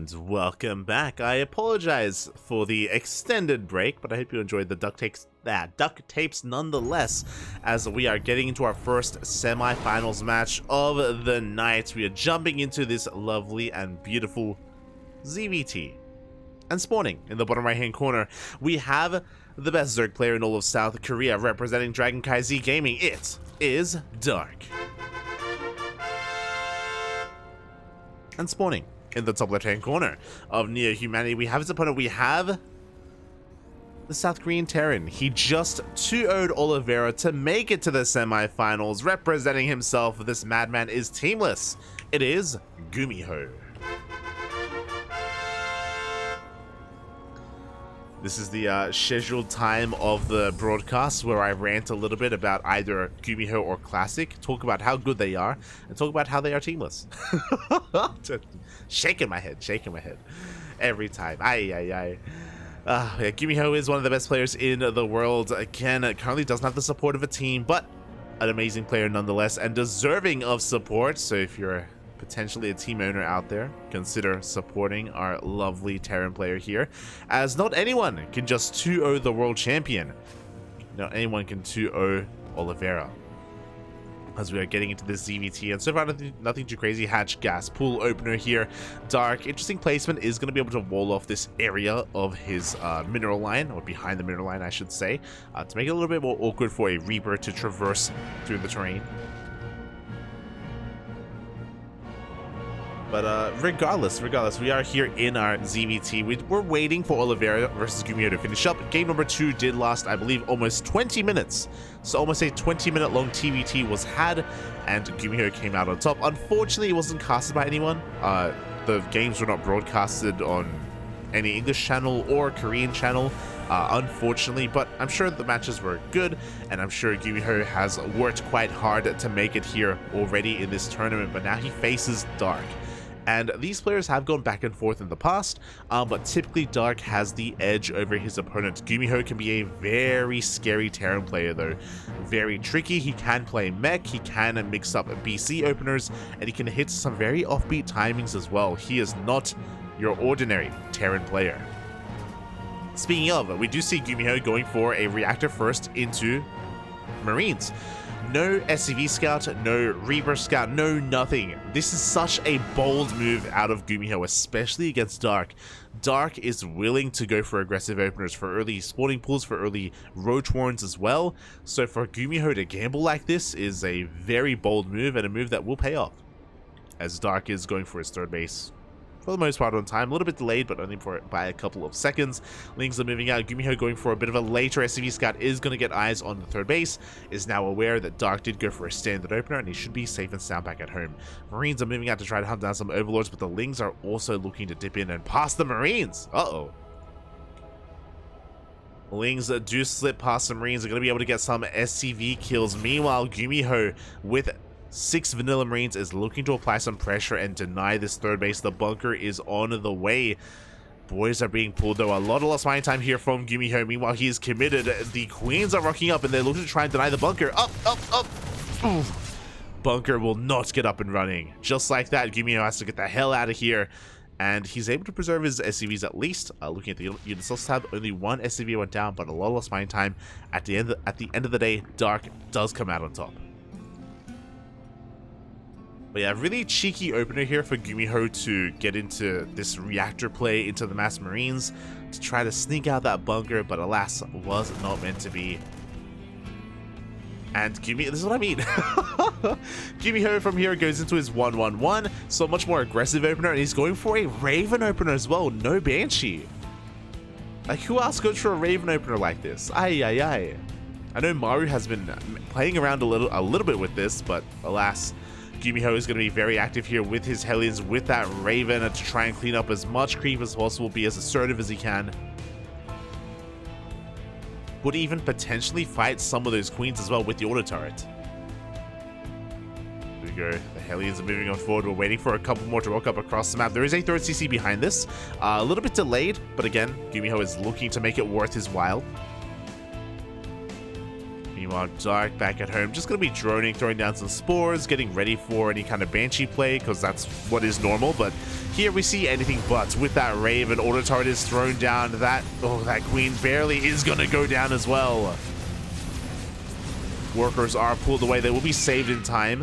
And welcome back. I apologize for the extended break, but I hope you enjoyed the duct tapes nonetheless, as we are getting into our first semi-finals match of the night. We are jumping into this lovely and beautiful ZVT. And spawning in the bottom right hand corner, we have the best Zerg player in all of South Korea representing CranKy Gaming. It is Dark. And spawning in the top left hand corner of Neo Humanity, we have his opponent. We have the South Korean Terran. He just 2-0'd Oliveira to make it to the semi-finals. Representing himself, this madman is teamless. It is GuMiho. This is the scheduled time of the broadcast where I rant a little bit about either GuMiho or Classic, talk about how good they are, and talk about how they are teamless. Shaking my head every time. Yeah, GuMiho is one of the best players in the world. Again, currently doesn't have the support of a team, but an amazing player nonetheless, and deserving of support. So if you're potentially a team owner out there, consider supporting our lovely Terran player here, as not anyone can just 2-0 the world champion. Not anyone can 2-0 Oliveira. As we are getting into this ZVT, and so far nothing too crazy. Hatch gas pool opener here. Dark, interesting placement, is going to be able to wall off this area of his mineral line, or behind the mineral line I should say, to make it a little bit more awkward for a Reaper to traverse through the terrain. But regardless, we are here in our ZVT. We're waiting for Oliveira versus GuMiho to finish up. Game number 2 did last, I believe, almost 20 minutes. So almost a 20-minute long TvT was had, and GuMiho came out on top. Unfortunately, it wasn't casted by anyone. The games were not broadcasted on any English channel or Korean channel, unfortunately, but I'm sure the matches were good, and I'm sure GuMiho has worked quite hard to make it here already in this tournament, but now he faces Dark. And these players have gone back and forth in the past, but typically Dark has the edge over his opponent. GuMiho can be a very scary Terran player though. Very tricky. He can play mech, he can mix up BC openers, and he can hit some very offbeat timings as well. He is not your ordinary Terran player. Speaking of, we do see GuMiho going for a reactor first into Marines. No SCV scout, no Reaper scout, no nothing. This is such a bold move out of GuMiho, especially against Dark. Dark is willing to go for aggressive openers, for early spawning pools, for early roach warrens as well. So for GuMiho to gamble like this is a very bold move, and a move that will pay off, as Dark is going for his third base for the most part on time. A little bit delayed, but only by a couple of seconds. Lings are moving out. GuMiho going for a bit of a later SCV scout, is going to get eyes on the third base, is now aware that Dark did go for a standard opener, and he should be safe and sound back at home. Marines are moving out to try to hunt down some overlords, but the Lings are also looking to dip in and pass the Marines. Lings do slip past the Marines. Are going to be able to get some SCV kills. Meanwhile, GuMiho with 6 vanilla Marines is looking to apply some pressure and deny this third base. The bunker is on the way. Boys are being pulled though. A lot of lost mining time here from GuMiho. Meanwhile, he is committed. The Queens are rocking up, and they're looking to try and deny the bunker. Up. Oof. Bunker will not get up and running. Just like that, GuMiho has to get the hell out of here. And he's able to preserve his SCVs at least. Looking at the unit source tab, only one SCV went down, but a lot of lost mining time. At the end of the day, Dark does come out on top. But yeah, really cheeky opener here for GuMiho to get into this reactor play into the mass Marines to try to sneak out that bunker, but alas, was not meant to be. And GuMiho, this is what I mean. GuMiho from here goes into his 1-1-1, so much more aggressive opener, and he's going for a Raven opener as well, no Banshee. Like, who else goes for a Raven opener like this? I know Maru has been playing around a little bit with this, but alas, GuMiho is going to be very active here with his Hellions, with that Raven, to try and clean up as much creep as possible, be as assertive as he can. Would even potentially fight some of those Queens as well with the auto turret. There we go. The Hellions are moving on forward. We're waiting for a couple more to rock up across the map. There is a third CC behind this. A little bit delayed, but again, GuMiho is looking to make it worth his while. Meanwhile, Dark back at home, just going to be droning, throwing down some spores, getting ready for any kind of Banshee play, because that's what is normal. But here we see anything but. With that Raven, auto turret is thrown down. That Queen barely is going to go down as well. Workers are pulled away. They will be saved in time.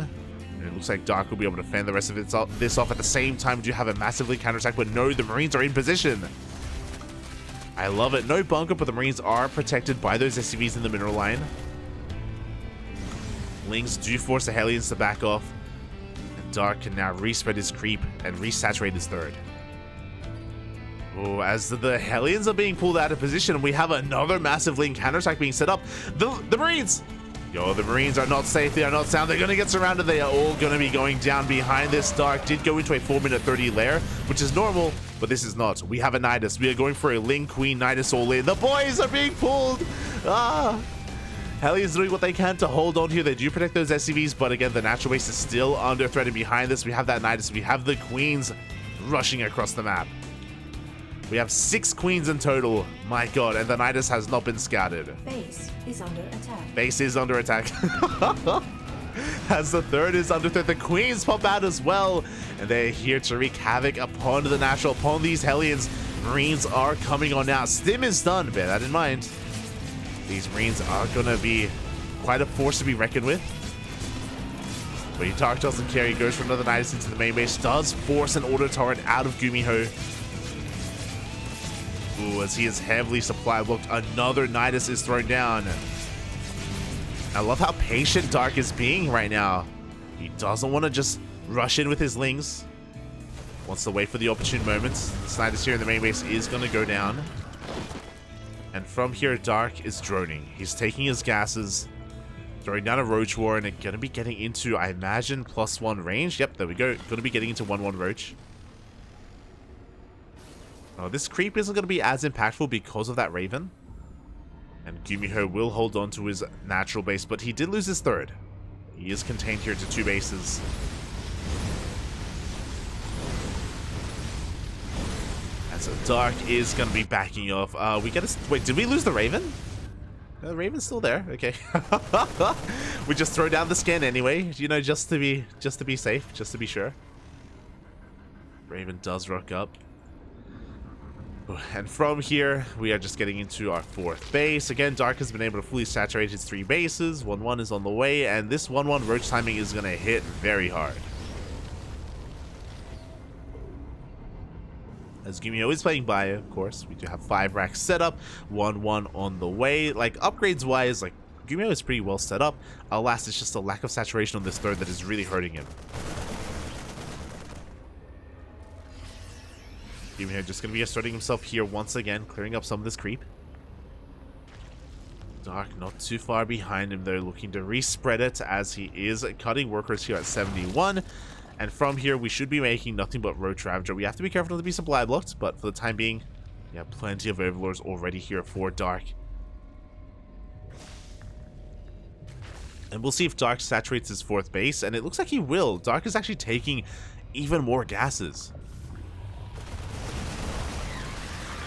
And it looks like Dark will be able to fend the rest of this off. At the same time, we do have a massively counterattack, but no, the Marines are in position. I love it. No bunker, but the Marines are protected by those SCVs in the mineral line. Lings do force the Hellions to back off. And Dark can now respread his creep and resaturate his third. Oh, as the Hellions are being pulled out of position, we have another massive Ling counterattack being set up. The Marines! Yo, the Marines are not safe. They are not sound. They're going to get surrounded. They are all going to be going down behind this. Dark did go into a 4-minute 30 lair, which is normal, but this is not. We have a Nidus. We are going for a Ling Queen Nidus all in. The boys are being pulled. Hellions doing what they can to hold on here. They do protect those SCVs, but again, the natural base is still under threat. And behind this, we have that Nidus. We have the Queens rushing across the map. We have 6 Queens in total. My god, and the Nidus has not been scouted. Base is under attack. Base is under attack. As the third is under threat, the Queens pop out as well. And they're here to wreak havoc upon the natural, upon these Hellions. Marines are coming on now. Stim is done, bear that in mind. These Marines are going to be quite a force to be reckoned with. But Dark doesn't care. He goes for another Nidus into the main base. Does force an auto turret out of GuMiho. Ooh, as he is heavily supply blocked, another Nidus is thrown down. I love how patient Dark is being right now. He doesn't want to just rush in with his Lings. Wants to wait for the opportune moments. This Nidus here in the main base is going to go down. And from here, Dark is droning. He's taking his gases, throwing down a Roach War, and going to be getting into, I imagine, +1 range. Yep, there we go. Going to be getting into 1-1 Roach. Oh, this creep isn't going to be as impactful because of that Raven. And GuMiho will hold on to his natural base, but he did lose his third. He is contained here to 2 bases. And so Dark is going to be backing off. Wait, did we lose the Raven? The Raven's still there. Okay. We just throw down the scan anyway, you know, just to be safe, just to be sure. Raven does rock up. And from here, we are just getting into our 4th base. Again, Dark has been able to fully saturate his 3 bases. 1-1 is on the way, and this 1-1 Roach timing is going to hit very hard. As GuMiho is playing Bio, of course, we do have 5 racks set up. 1-1 on the way. Like, upgrades-wise, like, GuMiho is pretty well set up. Alas, it's just a lack of saturation on this third that is really hurting him. GuMiho just going to be asserting himself here once again, clearing up some of this creep. Dark not too far behind him, though, looking to respread it as he is cutting workers here at 71. And from here, we should be making nothing but Roach Ravager. We have to be careful not to be supply blocked, but for the time being, we have plenty of Overlords already here for Dark. And we'll see if Dark saturates his 4th base, and it looks like he will. Dark is actually taking even more gases.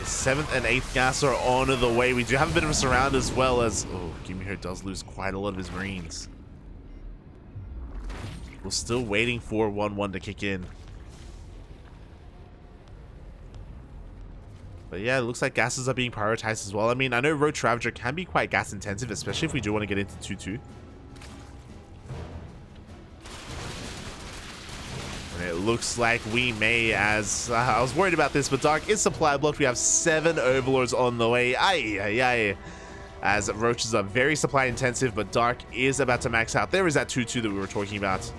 7th and 8th gas are on the way. We do have a bit of a surround as well as... Oh, GuMiho does lose quite a lot of his Marines. We're still waiting for 1-1 to kick in. But yeah, it looks like gases are being prioritized as well. I mean, I know Roach Ravager can be quite gas intensive, especially if we do want to get into 2-2. It looks like we may, as I was worried about this, but Dark is supply blocked. We have 7 Overlords on the way. As Roaches are very supply intensive, but Dark is about to max out. There is that 2-2 that we were talking about.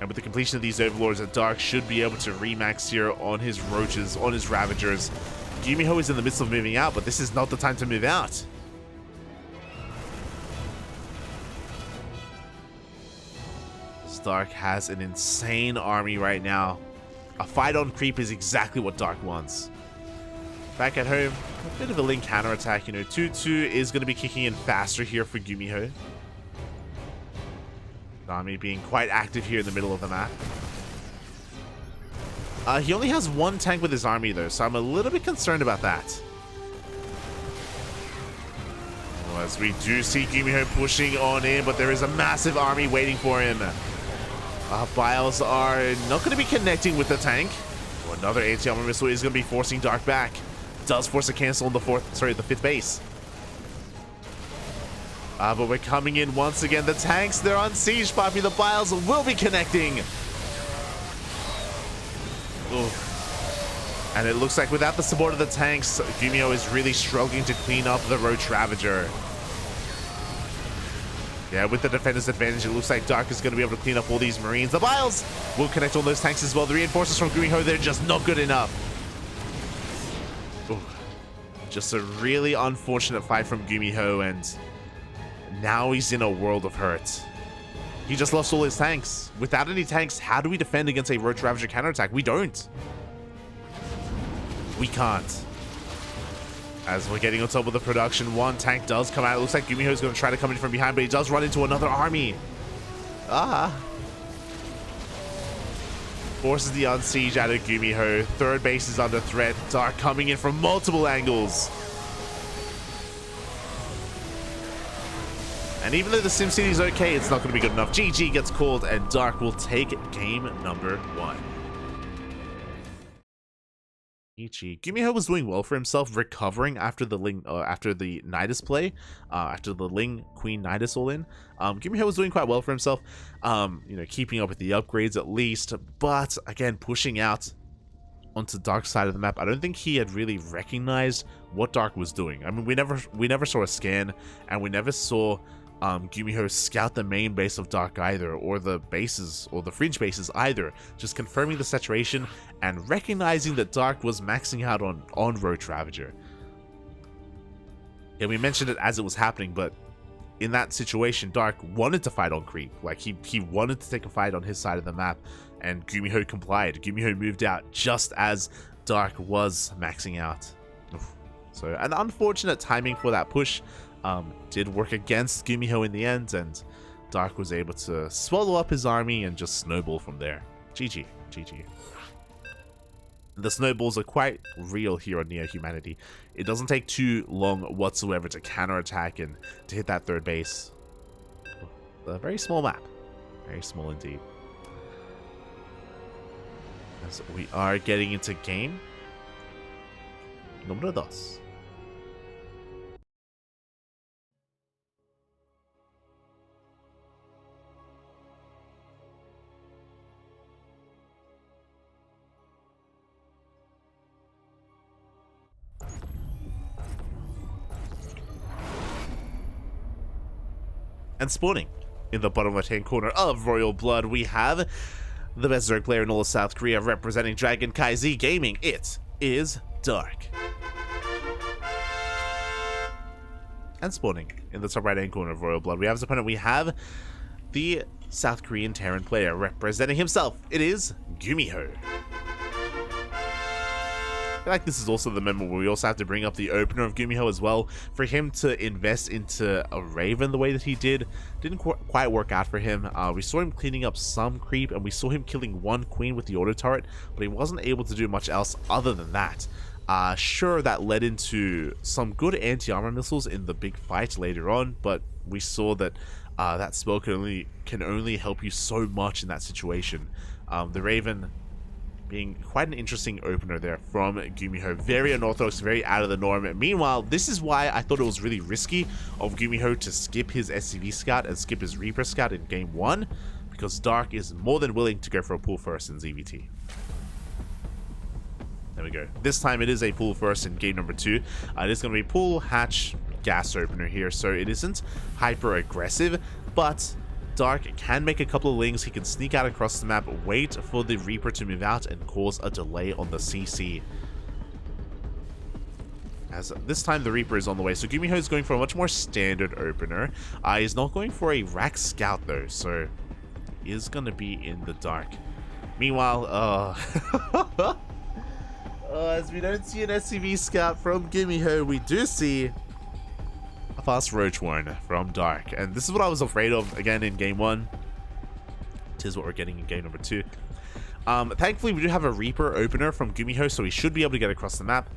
And with the completion of these Overlords, Dark should be able to remax here on his Roaches, on his Ravagers. GuMiho is in the midst of moving out, but this is not the time to move out. Dark has an insane army right now. A fight on creep is exactly what Dark wants. Back at home, a bit of a Link counterattack. You know, 2-2 is going to be kicking in faster here for GuMiho. The army being quite active here in the middle of the map. He only has 1 tank with his army though, so I'm a little bit concerned about that. As we do see GuMiho pushing on in, but there is a massive army waiting for him. Biles are not going to be connecting with the tank. Oh, another anti-armor missile is going to be forcing Dark back. Does force a cancel on the fifth base. But we're coming in once again. The tanks, they're on siege, Poppy. The Biles will be connecting. Ooh. And it looks like without the support of the tanks, GuMiho is really struggling to clean up the Roach Ravager. Yeah, with the defender's advantage, it looks like Dark is going to be able to clean up all these Marines. The Biles will connect on those tanks as well. The reinforcements from GuMiho, they're just not good enough. Ooh. Just a really unfortunate fight from GuMiho, and now he's in a world of hurt. He just lost all his tanks. Without any tanks, how do we defend against a Roach Ravager counterattack? We don't. We can't. As we're getting on top of the production, one tank does come out. It looks like GuMiho is going to try to come in from behind, but he does run into another army. Forces the unsiege out of GuMiho. Third base is under threat. Dark coming in from multiple angles. And even though the SimCity is okay, it's not going to be good enough. GG gets called, and Dark will take game number 1. GuMiho was doing well for himself, recovering after the Nidus play, after the Ling Queen Nidus all in. GuMiho was doing quite well for himself, you know, keeping up with the upgrades at least, but again, pushing out onto Dark's side of the map. I don't think he had really recognized what Dark was doing. I mean, we never saw a scan, and we never saw GuMiho scout the main base of Dark either, or the bases, or the fringe bases either, just confirming the saturation and recognizing that Dark was maxing out on Roach Ravager. Yeah, we mentioned it as it was happening, but in that situation, Dark wanted to fight on creep. Like, he wanted to take a fight on his side of the map, and GuMiho complied. GuMiho moved out just as Dark was maxing out. So, an unfortunate timing for that push. Did work against GuMiho in the end, and Dark was able to swallow up his army and just snowball from there. GG. The snowballs are quite real here on Neo Humanity. It doesn't take too long whatsoever to counterattack and to hit that third base. A very small map. Very small indeed. As we are getting into game number 2. And spawning in the bottom left-hand corner of Royal Blood, we have the best Zerg player in all of South Korea representing CranKy Gaming. It is Dark. And spawning in the top right-hand corner of Royal Blood, we have his opponent. We have the South Korean Terran player representing himself. It is GuMiho. I feel like this is also the moment where we also have to bring up the opener of GuMiho as well. For him to invest into a Raven the way that he did didn't quite work out for him. We saw him cleaning up some creep, and we saw him killing one queen with the auto turret, but he wasn't able to do much else other than that. Sure, that led into some good anti-armor missiles in the big fight later on, but we saw that that spell can only help you so much in that situation. The Raven being quite an interesting opener there from GuMiho. Very unorthodox, very out of the norm. Meanwhile, this is why I thought it was really risky of GuMiho to skip his SCV scout and skip his Reaper scout in game 1, because Dark is more than willing to go for a pull first in ZVT. There we go. This time it is a pull first in game number 2. It is going to be pull, hatch, gas opener here, so it isn't hyper aggressive, but Dark can make a couple of lings. He can sneak out across the map, wait for the Reaper to move out, and cause a delay on the CC. As this time the Reaper is on the way, so GuMiho is going for a much more standard opener. He's not going for a Rack Scout though, so he is going to be in the dark. Meanwhile, as we don't see an SCV Scout from GuMiho, we do see a fast Roach Warren from Dark, and this is what I was afraid of again in game 1. Tis what we're getting in game number 2. Thankfully we do have a Reaper opener from GuMiho, so he should be able to get across the map.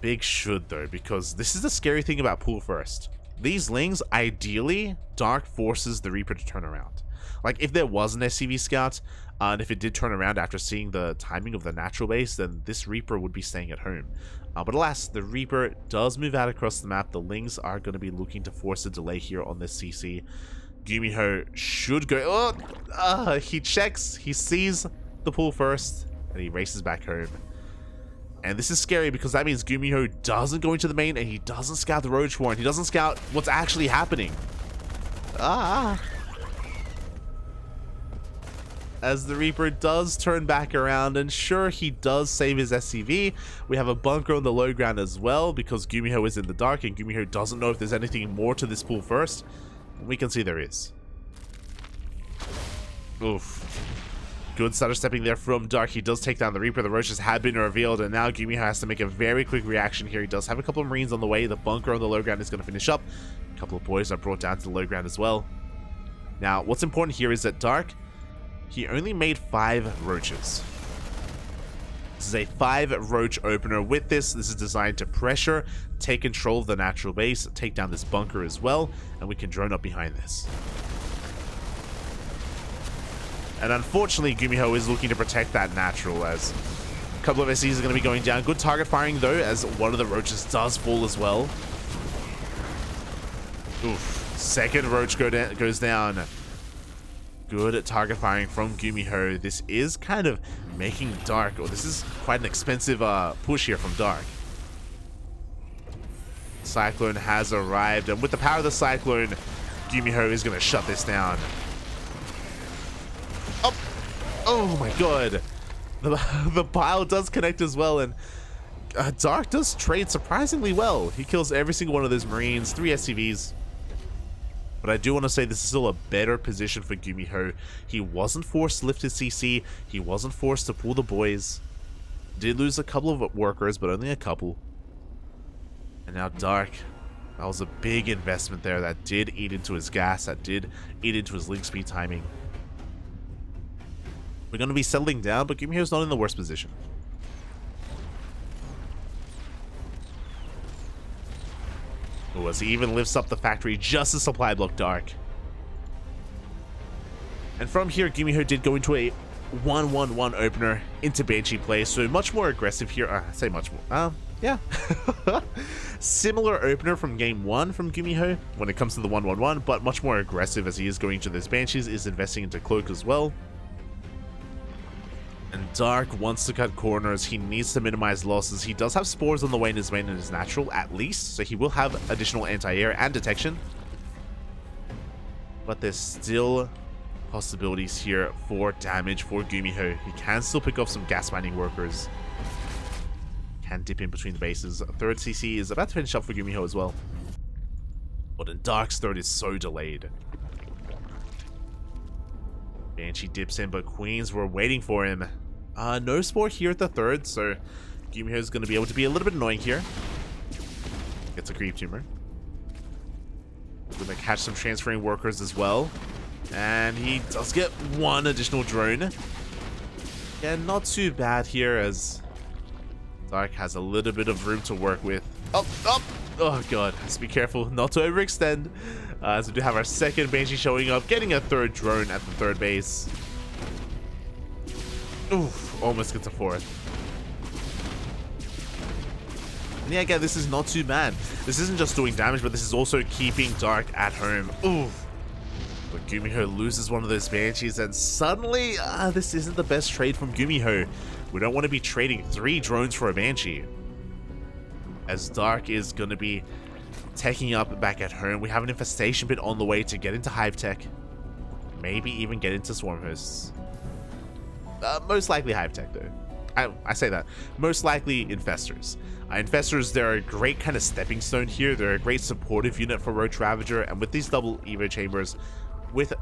Big should though, because this is the scary thing about pull first. These Lings, ideally, Dark forces the Reaper to turn around. Like, if there was an SCV scout, and if it did turn around after seeing the timing of the natural base, then this Reaper would be staying at home. But alas, the Reaper does move out across the map. The Lings are going to be looking to force a delay here on this CC. GuMiho should go... he checks, he sees the pull first, and he races back home. And this is scary because that means GuMiho doesn't go into the main, and he doesn't scout the Roach Warren. He doesn't scout what's actually happening. As the Reaper does turn back around, and sure, he does save his SCV. We have a bunker on the low ground as well because GuMiho is in the dark, and GuMiho doesn't know if there's anything more to this pull first. We can see there is. Oof. Good stutter stepping there from Dark. He does take down the Reaper. The Roaches had been revealed, and now GuMiho has to make a very quick reaction here. He does have a couple of Marines on the way. The bunker on the low ground is going to finish up. A couple of boys are brought down to the low ground as well. Now, what's important here is that Dark, he only made 5 Roaches. This is a 5 Roach opener. With this is designed to pressure, take control of the natural base, take down this bunker as well, and we can drone up behind this. And unfortunately, GuMiho is looking to protect that natural, as a couple of SCs are going to be going down. Good target firing, though, as one of the Roaches does fall as well. Oof. Second Roach goes down. Good target firing from GuMiho. This is kind of making Dark, or this is quite an expensive push here from Dark. Cyclone has arrived, and with the power of the Cyclone, GuMiho is going to shut this down. Oh my god. The pile does connect as well, and Dark does trade surprisingly well. He kills every single one of those Marines, 3 SCVs. But I do want to say this is still a better position for GuMiho. He wasn't forced to lift his CC. He wasn't forced to pull the boys. Did lose a couple of workers, but only a couple. And now Dark. That was a big investment there. That did eat into his gas. That did eat into his link speed timing. We're going to be settling down, but GuMiho's not in the worst position. Oh, as he even lifts up the factory just to supply block Dark. And from here, GuMiho did go into a 1-1-1 opener into Banshee play, so much more aggressive here. I say much more. Yeah. Similar opener from game 1 from GuMiho when it comes to the 1-1-1, but much more aggressive as he is going to those Banshees, is investing into Cloak as well. And Dark wants to cut corners. He needs to minimize losses. He does have spores on the way in his main and his natural, at least, so he will have additional anti-air and detection. But there's still possibilities here for damage for GuMiho. He can still pick off some gas mining workers. Can dip in between the bases. Third CC is about to finish up for GuMiho as well. But in Dark's third is so delayed. Banshee dips in, but Queens were waiting for him. No spore here at the third, so GuMiho is going to be able to be a little bit annoying here. Gets a creep tumor. Going to catch some transferring workers as well. And he does get 1 additional drone. Yeah, not too bad here, as Dark has a little bit of room to work with. Oh god, let's be careful not to overextend. As we do have our second Banshee showing up, getting a third drone at the third base. Oof, almost gets a 4th. And yeah, again, this is not too bad. This isn't just doing damage, but this is also keeping Dark at home. Oof. But GuMiho loses one of those Banshees, and suddenly, this isn't the best trade from GuMiho. We don't want to be trading 3 drones for a Banshee. As Dark is going to be taking up back at home. We have an infestation pit on the way to get into Hive Tech. Maybe even get into Swarm Hosts. Most likely Hive Tech, though. I say that. Most likely Infestors. Infestors, they're a great kind of stepping stone here. They're a great supportive unit for Roach Ravager. And with these double Evo chambers, with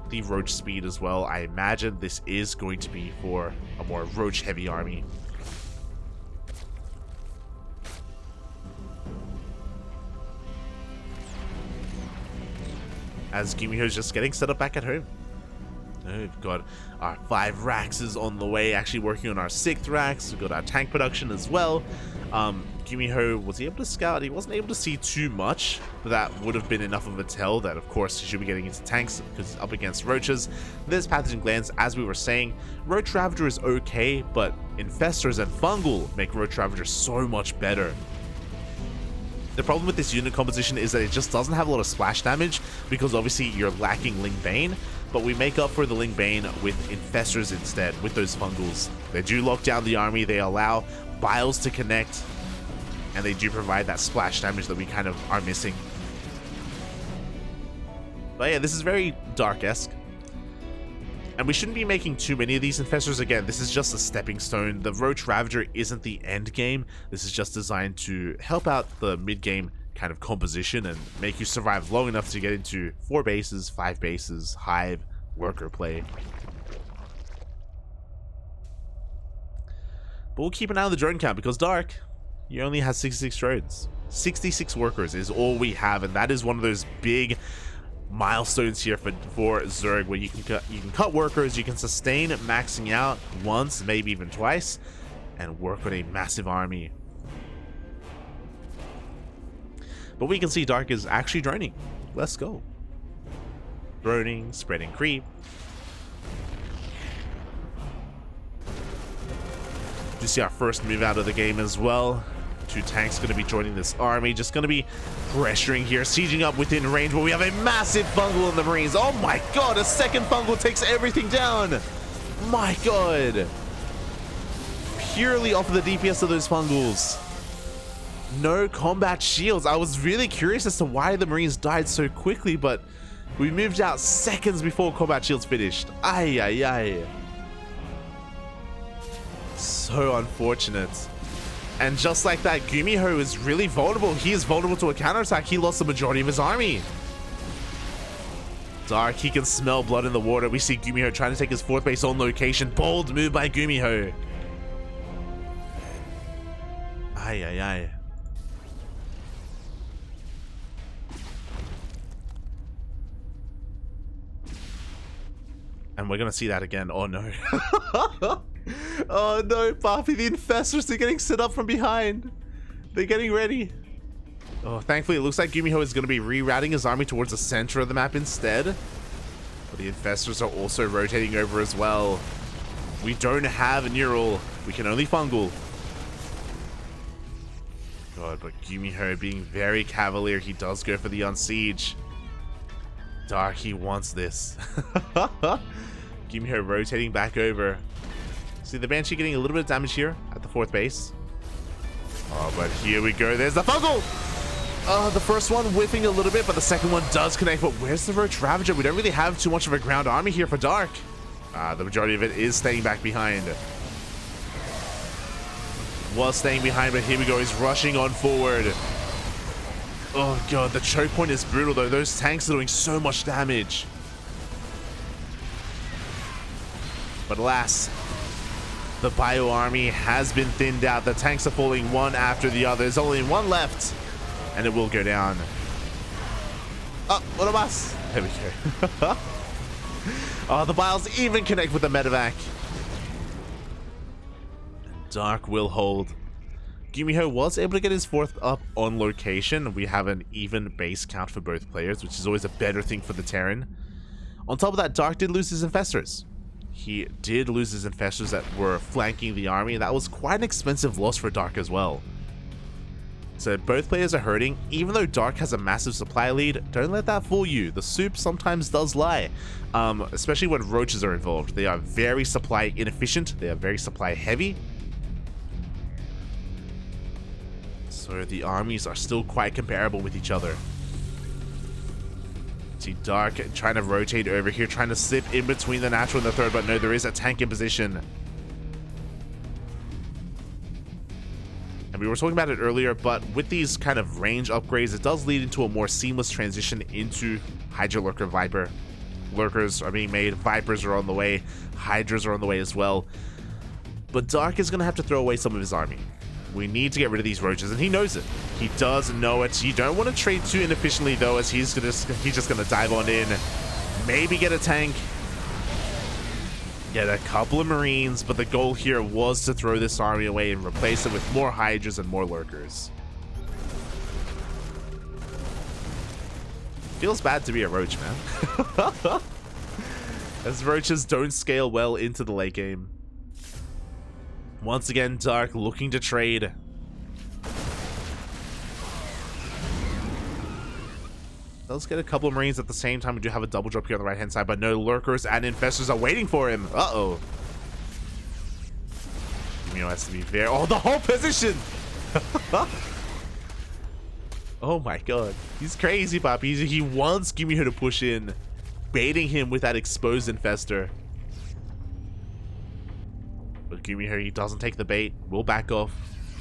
the Roach speed as well, I imagine this is going to be for a more Roach heavy army. As GuMiho is just getting set up back at home. Oh, we've got our 5 Raxes on the way, actually working on our 6th Rax. We've got our tank production as well. GuMiho, was he able to scout? He wasn't able to see too much, but that would have been enough of a tell that, of course, he should be getting into tanks because he's up against roaches. There's pathogen glands, as we were saying. Roach Ravager is okay, but Infestors and Fungal make Roach Ravager so much better. The problem with this unit composition is that it just doesn't have a lot of splash damage because obviously you're lacking Ling Bane, but we make up for the Ling Bane with Infestors instead, with those Fungals. They do lock down the army, they allow Biles to connect, and they do provide that splash damage that we kind of are missing. But yeah, this is very Dark-esque. And we shouldn't be making too many of these Infestors. Again, this is just a stepping stone. The Roach Ravager isn't the end game. This is just designed to help out the mid-game kind of composition and make you survive long enough to get into 4 bases, 5 bases, hive, worker play. But we'll keep an eye on the drone count because Dark, he only has 66 drones. 66 workers is all we have, and that is one of those big milestones here for Zerg, where you can cut workers, you can sustain maxing out once, maybe even twice, and work on a massive army. But we can see Dark is actually droning. Let's go. Droning, spreading creep. You see our first move out of the game as well. 2 tanks going to be joining this army, just going to be pressuring here, sieging up within range, but we have a massive Fungal in the Marines. Oh my god, a second Fungal takes everything down. My god. Purely off of the DPS of those Fungals. No combat shields. I was really curious as to why the Marines died so quickly, but we moved out seconds before combat shields finished. Ay, ay, ay. So unfortunate. And just like that, GuMiho is really vulnerable. He is vulnerable to a counterattack. He lost the majority of his army. Dark, he can smell blood in the water. We see GuMiho trying to take his 4th base on location. Bold move by GuMiho. Ay, ay, ay. And we're gonna see that again. Oh no. Oh no, Buffy, the Infestors are getting set up from behind. They're getting ready. Oh, thankfully it looks like GuMiho is going to be rerouting his army towards the center of the map instead. But the Infestors are also rotating over as well. We don't have a Neural. We can only Fungal. God, but GuMiho being very cavalier, he does go for the Unsiege. Dark, he wants this. GuMiho rotating back over. See the Banshee getting a little bit of damage here at the 4th base. Oh, but here we go. There's the Fungal! The first one whiffing a little bit, but the second one does connect. But where's the Roach Ravager? We don't really have too much of a ground army here for Dark. The majority of it is staying back behind. Was staying behind, but here we go. He's rushing on forward. Oh god, the choke point is brutal though. Those tanks are doing so much damage. But alas, the Bio army has been thinned out. The tanks are falling one after the other. There's only one left, and it will go down. Oh, what of us? There we go. Oh, the Biles even connect with the medevac. Dark will hold. GuMiho was able to get his 4th up on location. We have an even base count for both players, which is always a better thing for the Terran. On top of that, Dark did lose his Infestors. He did lose his Infestors that were flanking the army, and that was quite an expensive loss for Dark as well. So both players are hurting. Even though Dark has a massive supply lead, don't let that fool you. The soup sometimes does lie, especially when roaches are involved. They are very supply inefficient. They are very supply heavy. So the armies are still quite comparable with each other. See Dark trying to rotate over here, trying to slip in between the natural and the 3rd, but no, there is a tank in position. And we were talking about it earlier, but with these kind of range upgrades, it does lead into a more seamless transition into Hydra Lurker Viper. Lurkers are being made, Vipers are on the way, Hydras are on the way as well. But Dark is going to have to throw away some of his army. We need to get rid of these roaches, and he knows it. He does know it. You don't want to trade too inefficiently, though, as he's just going to dive on in. Maybe get a tank. Get a couple of Marines, but the goal here was to throw this army away and replace it with more Hydras and more Lurkers. Feels bad to be a Roach, man. As Roaches don't scale well into the late game. Once again, Dark looking to trade. Let's get a couple of Marines at the same time. We do have a double drop here on the right-hand side, but no Lurkers and Infestors are waiting for him. Uh-oh. GuMiho has to be very... Oh, the whole position! Oh my god. He's crazy, Papi. He wants GuMiho to push in, baiting him with that exposed Infestor. But GuMiho, he doesn't take the bait. Will back off.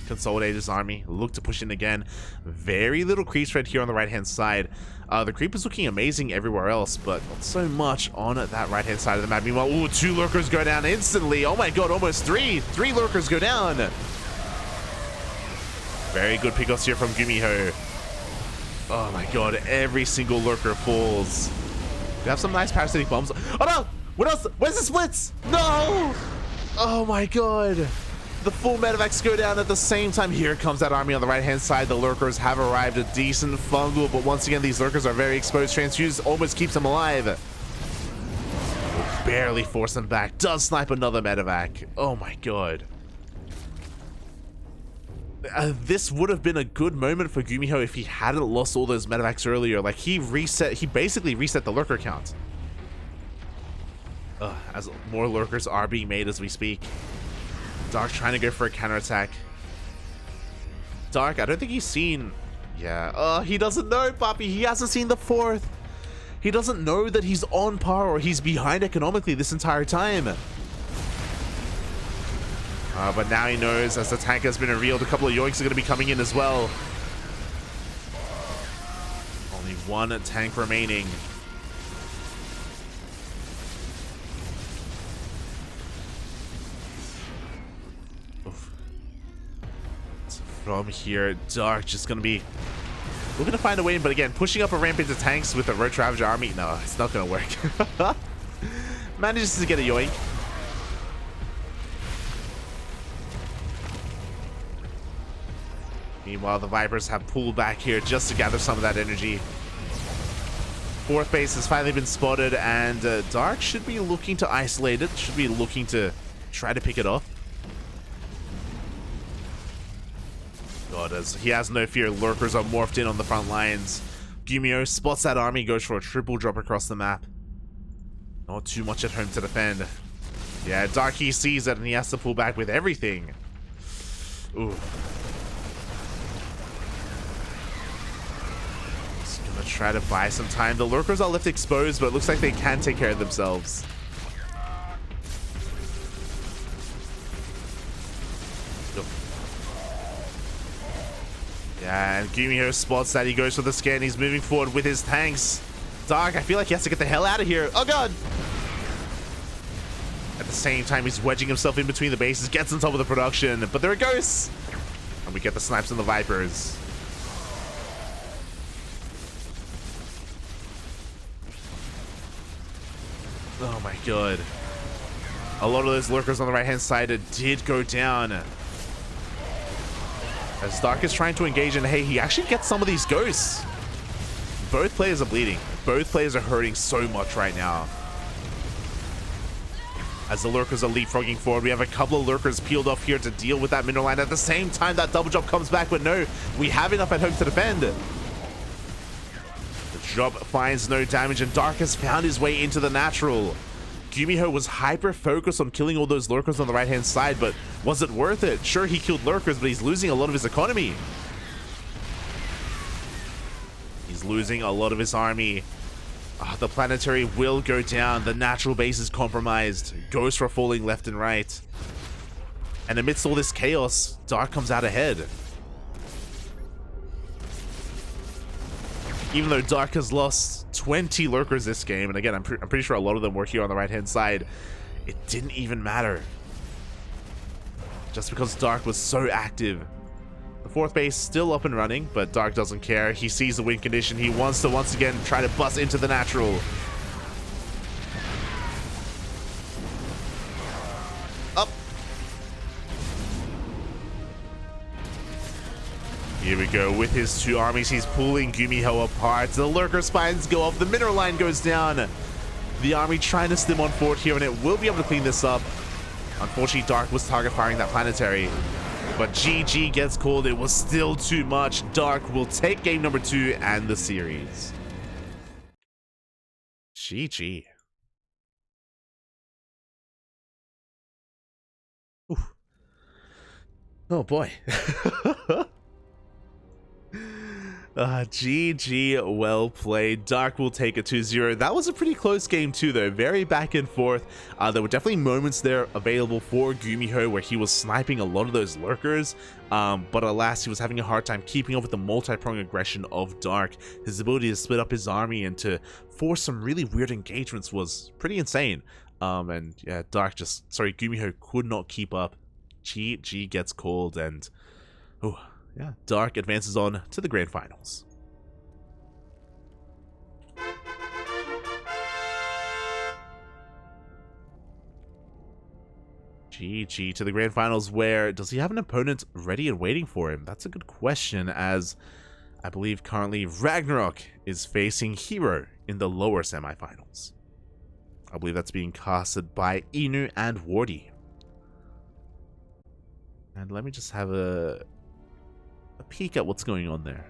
Consolidate his army. Look to push in again. Very little creep spread here on the right-hand side. The creep is looking amazing everywhere else, but not so much on that right-hand side of the map. Meanwhile, ooh, 2 Lurkers go down instantly. Oh my god, almost 3. 3 Lurkers go down. Very good pickoffs here from GuMiho. Oh my god, every single Lurker falls. We have some nice parasitic bombs. Oh no! What else? Where's the splits? No! Oh my god. The full medevacs go down at the same time. Here comes that army on the right-hand side. The Lurkers have arrived. A decent fungal, but once again, these Lurkers are very exposed. Transfuse almost keeps them alive. Will barely force them back. Does snipe another medevac. Oh my god. This would have been a good moment for GuMiho if he hadn't lost all those medevacs earlier. Like, he basically reset the Lurker count. As more Lurkers are being made as we speak. Dark trying to go for a counterattack. Dark, I don't think he's seen... Yeah. He doesn't know, Papi. He hasn't seen the 4th. He doesn't know that he's on par or he's behind economically this entire time. But now he knows, as the tank has been revealed, a couple of yoinks are going to be coming in as well. Only 1 tank remaining. From here, Dark just going to be looking to find a way in, but again, pushing up a ramp into tanks with a Roach Ravager army, no, it's not going to work. Manages to get a yoink. Meanwhile, the Vipers have pulled back here just to gather some of that energy. 4th base has finally been spotted, and Dark should be looking to isolate it, should be looking to try to pick it off. God, as he has no fear, Lurkers are morphed in on the front lines. GuMiho spots that army, goes for a triple drop across the map. Not too much at home to defend. Yeah, Dark, he sees it and he has to pull back with everything. Ooh. Just gonna try to buy some time. The Lurkers are left exposed, but it looks like they can take care of themselves. Yeah, and GuMiho spots that. He goes for the scan. He's moving forward with his tanks. Dark, I feel like he has to get the hell out of here. Oh god! At the same time, he's wedging himself in between the bases, gets on top of the production, but there it goes! And we get the snipes on the Vipers. Oh my god. A lot of those Lurkers on the right-hand side did go down. As Dark is trying to engage, and hey, he actually gets some of these ghosts. Both players are bleeding. Both players are hurting so much right now. As the Lurkers are leapfrogging forward, we have a couple of Lurkers peeled off here to deal with that mineral line. At the same time, that double jump comes back, but no, we have enough at home to defend. The jump finds no damage, and Dark has found his way into the natural. GuMiho was hyper-focused on killing all those Lurkers on the right-hand side, but was it worth it? Sure, he killed Lurkers, but he's losing a lot of his economy. He's losing a lot of his army. The planetary will go down. The natural base is compromised. Ghosts are falling left and right. And amidst all this chaos, Dark comes out ahead. Even though Dark has lost 20 Lurkers this game, and again, I'm pretty sure a lot of them were here on the right-hand side, it didn't even matter. Just because Dark was so active. The 4th base still up and running, but Dark doesn't care. He sees the win condition. He wants to once again try to bust into the natural. Here we go with his two armies. He's pulling GuMiho apart. The lurker spines go off. The mineral line goes down. The army trying to stim on forward here, and it will be able to clean this up. Unfortunately, Dark was target firing that planetary. But GG gets called. It was still too much. Dark will take game number 2 and the series. GG. Oof. Oh boy. GG, well played. Dark will take a 2-0. That was a pretty close game too, though. Very back and forth. There were definitely moments there available for GuMiho where he was sniping a lot of those lurkers, but alas, he was having a hard time keeping up with the multi-pronged aggression of Dark. His ability to split up his army and to force some really weird engagements was pretty insane. And yeah, GuMiho could not keep up. GG gets called, and yeah, Dark advances on to the grand finals. GG to the grand finals, where does he have an opponent ready and waiting for him? That's a good question, as I believe currently Ragnarok is facing Hero in the lower semifinals. I believe that's being casted by Inu and Wardy. And let me just have a peek at what's going on there.